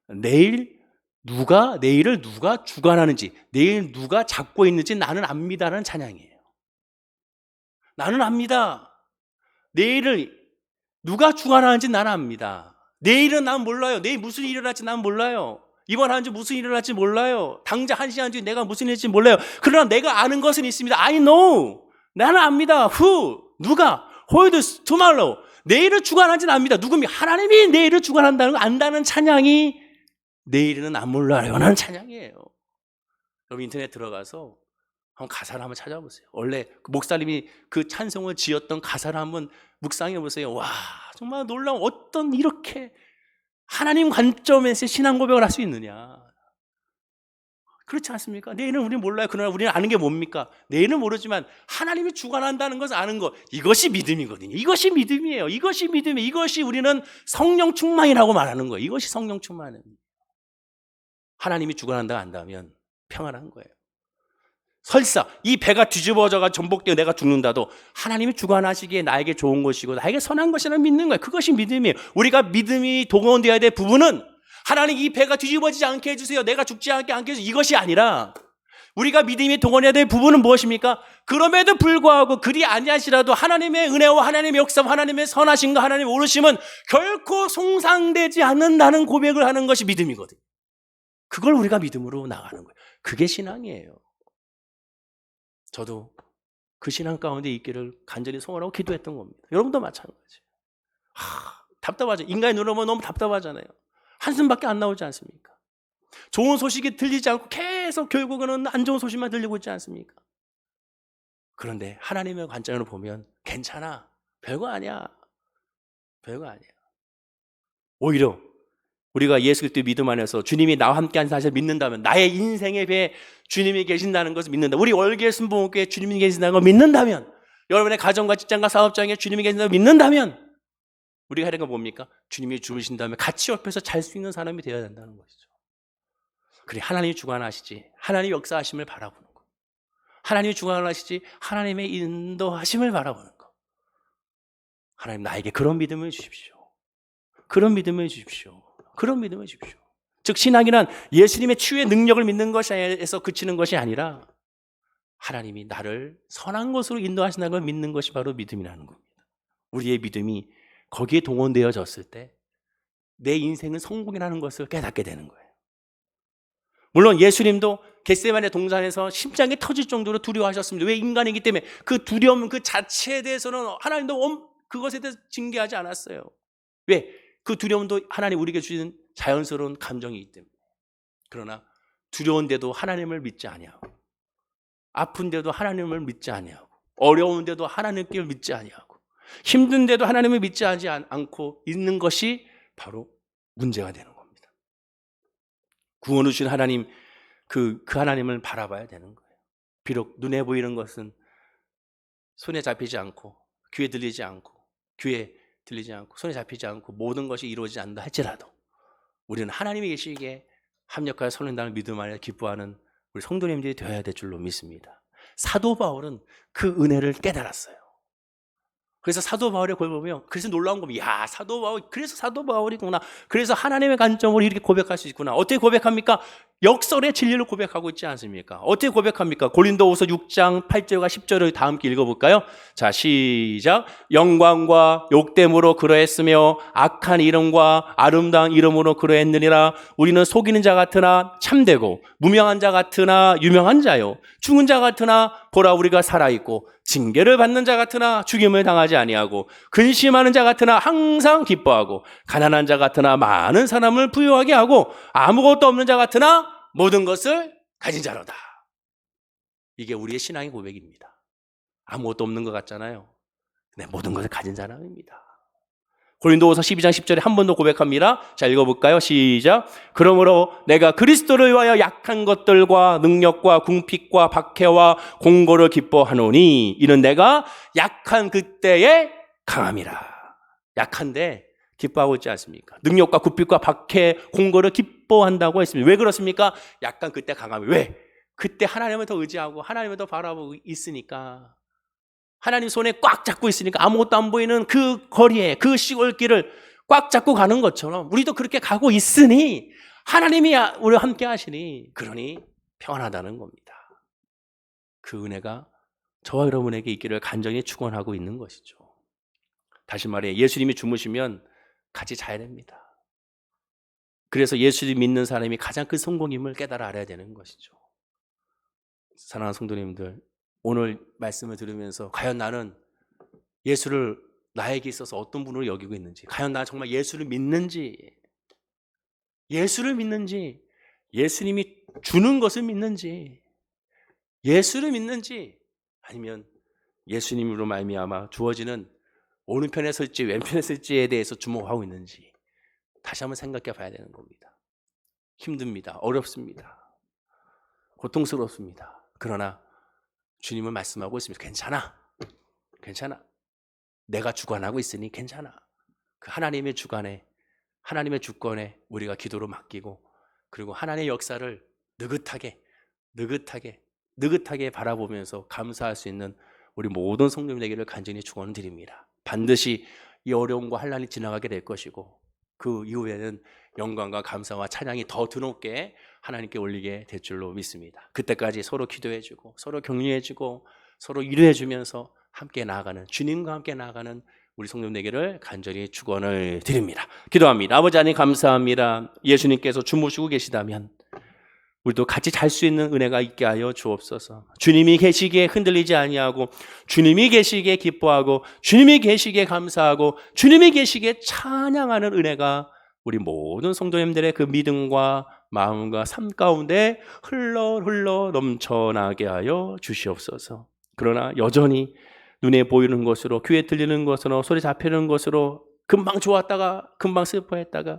내일을 누가 주관하는지, 내일 누가 잡고 있는지 나는 압니다라는 찬양이에요. 나는 압니다. 내일을 누가 주관하는지 나는 압니다. 내일은 난 몰라요. 내일 무슨 일이 일어날지 난 몰라요. 이번 한 주 무슨 일이 일어날지 몰라요. 당장 한 시간 뒤에 내가 무슨 일일지 몰라요. 그러나 내가 아는 것은 있습니다. I know. 나는 압니다. Who? 누가? Holds tomorrow. 내일을 주관하지는 압니다. 누굽니까? 하나님이 내일을 주관한다는 거 안다는 찬양이 내일은 안 몰라요 라는 찬양이에요. 여러분 인터넷 들어가서 한번 가사를 한번 찾아보세요. 원래 목사님이 그 찬송을 지었던 가사를 한번 묵상해 보세요. 와 정말 놀라운, 어떤 이렇게 하나님 관점에서 신앙 고백을 할 수 있느냐. 그렇지 않습니까? 내일은 우리는 몰라요. 그러나 우리는 아는 게 뭡니까? 내일은 모르지만 하나님이 주관한다는 것을 아는 것, 이것이 믿음이거든요. 이것이 믿음이에요. 이것이 믿음이에요. 이것이 우리는 성령 충만이라고 말하는 거예요. 이것이 성령 충만입니다. 하나님이 주관한다고 안다면 평안한 거예요. 설사 이 배가 뒤집어져가 전복되어 내가 죽는다도 하나님이 주관하시기에 나에게 좋은 것이고 나에게 선한 것이라는 믿는 거예요. 그것이 믿음이에요. 우리가 믿음이 동원되어야 될 부분은 하나님 이 배가 뒤집어지지 않게 해주세요. 내가 죽지 않게 해주세요. 이것이 아니라 우리가 믿음이 동원해야 될 부분은 무엇입니까? 그럼에도 불구하고 그리 아니하시라도 하나님의 은혜와 하나님의 역사, 하나님의 선하심과 하나님의 오르심은 결코 송상되지 않는다는 고백을 하는 것이 믿음이거든요. 그걸 우리가 믿음으로 나가는 거예요. 그게 신앙이에요. 저도 그 신앙 가운데 있기를 간절히 소원하고 기도했던 겁니다. 여러분도 마찬가지예요. 답답하죠. 인간의 눈으로 보면 너무 답답하잖아요. 한숨밖에 안 나오지 않습니까? 좋은 소식이 들리지 않고 계속 결국은 안 좋은 소식만 들리고 있지 않습니까? 그런데 하나님의 관점으로 보면 괜찮아. 별거 아니야. 별거 아니야. 오히려 우리가 예수 그리스도의 믿음 안에서 주님이 나와 함께 하는 사실을 믿는다면, 나의 인생의 배에 주님이 계신다는 것을 믿는다. 우리 월계 순복음교회에 주님이 계신다는 걸 믿는다면, 여러분의 가정과 직장과 사업장에 주님이 계신다는 걸 믿는다면, 우리가 해야 되는 건 뭡니까? 주님이 주무신 다음에 같이 옆에서 잘 수 있는 사람이 되어야 된다는 것이죠. 그래, 하나님이 주관하시지 하나님의 역사하심을 바라보는 것, 하나님이 주관하시지 하나님의 인도하심을 바라보는 것. 하나님 나에게 그런 믿음을 주십시오. 그런 믿음을 주십시오. 그런 믿음을 주십시오. 즉 신앙이란 예수님의 치유의 능력을 믿는 것에서 그치는 것이 아니라 하나님이 나를 선한 것으로 인도하신다는 걸 믿는 것이 바로 믿음이라는 겁니다. 우리의 믿음이 거기에 동원되어졌을 때 내 인생은 성공이라는 것을 깨닫게 되는 거예요. 물론 예수님도 겟세마네 동산에서 심장이 터질 정도로 두려워하셨습니다. 왜? 인간이기 때문에. 그 두려움 그 자체에 대해서는 하나님도 그것에 대해서 징계하지 않았어요. 왜? 그 두려움도 하나님 우리에게 주신 자연스러운 감정이기 때문에. 그러나 두려운데도 하나님을 믿지 아니하고, 아픈데도 하나님을 믿지 아니하고, 어려운데도 하나님께 믿지 아니하고, 힘든데도 하나님을 믿지 않고 있는 것이 바로 문제가 되는 겁니다. 구원을 주신 하나님, 그 하나님을 바라봐야 되는 거예요. 비록 눈에 보이는 것은 손에 잡히지 않고, 귀에 들리지 않고, 손에 잡히지 않고 모든 것이 이루어지지 않는다 할지라도 우리는 하나님이 계시기에 합력하여 선행당을 믿음 안에 기뻐하는 우리 성도님들이 되어야 될 줄로 믿습니다. 사도 바울은 그 은혜를 깨달았어요. 그래서 사도 바울의 걸 보면 그래서 놀라운 겁니다. 사도 바울, 그래서 사도 바울이구나. 그래서 하나님의 관점으로 이렇게 고백할 수 있구나. 어떻게 고백합니까? 역설의 진리를 고백하고 있지 않습니까? 어떻게 고백합니까? 고린도후서 6장 8절과 10절을 다 함께 읽어볼까요? 자, 시작. 영광과 욕됨으로 그러했으며 악한 이름과 아름다운 이름으로 그러했느니라. 우리는 속이는 자 같으나 참되고 무명한 자 같으나 유명한 자요. 죽은 자 같으나 보라 우리가 살아있고 징계를 받는 자 같으나 죽임을 당하지 아니하고 근심하는 자 같으나 항상 기뻐하고 가난한 자 같으나 많은 사람을 부유하게 하고 아무것도 없는 자 같으나 모든 것을 가진 자로다. 이게 우리의 신앙의 고백입니다. 아무것도 없는 것 같잖아요. 근데 모든 것을 가진 사람입니다. 고린도후서 12장 10절에 한 번 더 고백합니다. 자, 읽어볼까요? 시작. 그러므로 내가 그리스도를 위하여 약한 것들과 능력과 궁핍과 박해와 공고를 기뻐하노니 이는 내가 약한 그때의 강함이라. 약한데 기뻐하고 있지 않습니까? 능력과 궁핍과 박해, 공고를 기뻐한다고 했습니다. 왜 그렇습니까? 약한 그때 강함이. 왜? 그때 하나님을 더 의지하고 하나님을 더 바라보고 있으니까. 하나님 손에 꽉 잡고 있으니까 아무것도 안 보이는 그 거리에 그 시골길을 꽉 잡고 가는 것처럼 우리도 그렇게 가고 있으니 하나님이 우리와 함께 하시니 그러니 평안하다는 겁니다. 그 은혜가 저와 여러분에게 있기를 간절히 축원하고 있는 것이죠. 다시 말해 예수님이 주무시면 같이 자야 됩니다. 그래서 예수님 믿는 사람이 가장 큰 성공임을 깨달아 알아야 되는 것이죠. 사랑하는 성도님들, 오늘 말씀을 들으면서 과연 나는 예수를 나에게 있어서 어떤 분으로 여기고 있는지, 과연 나 정말 예수를 믿는지, 예수님이 주는 것을 믿는지, 예수를 믿는지, 아니면 예수님으로 말미암아 주어지는 오른편에 설지 왼편에 설지에 대해서 주목하고 있는지 다시 한번 생각해 봐야 되는 겁니다. 힘듭니다. 어렵습니다. 고통스럽습니다. 그러나 주님은 말씀하고 있습니다. 괜찮아. 내가 주관하고 있으니 괜찮아. 그 하나님의 주관에, 하나님의 주권에 우리가 기도로 맡기고, 그리고 하나님의 역사를 느긋하게 바라보면서 감사할 수 있는 우리 모든 성도님 되기를 간절히 축원드립니다. 반드시 이 어려움과 환난이 지나가게 될 것이고, 그 이후에는 영광과 감사와 찬양이 더 드높게 하나님께 올리게 될 줄로 믿습니다. 그때까지 서로 기도해주고 서로 격려해주고 서로 위로해주면서 함께 나아가는, 주님과 함께 나아가는 우리 성도님에게를 간절히 축원을 드립니다. 기도합니다. 아버지 하나님 감사합니다. 예수님께서 주무시고 계시다면 우리도 같이 잘 수 있는 은혜가 있게 하여 주옵소서. 주님이 계시기에 흔들리지 아니하고, 주님이 계시기에 기뻐하고, 주님이 계시기에 감사하고, 주님이 계시기에 찬양하는 은혜가 우리 모든 성도님들의 그 믿음과 마음과 삶 가운데 흘러 넘쳐나게 하여 주시옵소서. 그러나 여전히 눈에 보이는 것으로, 귀에 들리는 것으로, 소리 잡히는 것으로 금방 좋았다가 금방 슬퍼했다가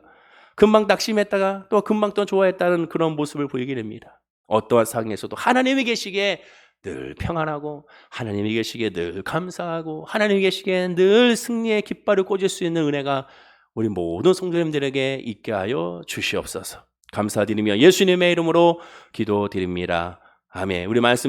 금방 낙심했다가 또 금방 또 좋아했다는 그런 모습을 보이게 됩니다. 어떠한 상황에서도 하나님이 계시기에 늘 평안하고, 하나님이 계시기에 늘 감사하고, 하나님이 계시기에 늘 승리의 깃발을 꽂을 수 있는 은혜가 우리 모든 성도님들에게 있게 하여 주시옵소서. 감사드리며 예수님의 이름으로 기도드립니다. 아멘. 우리 말씀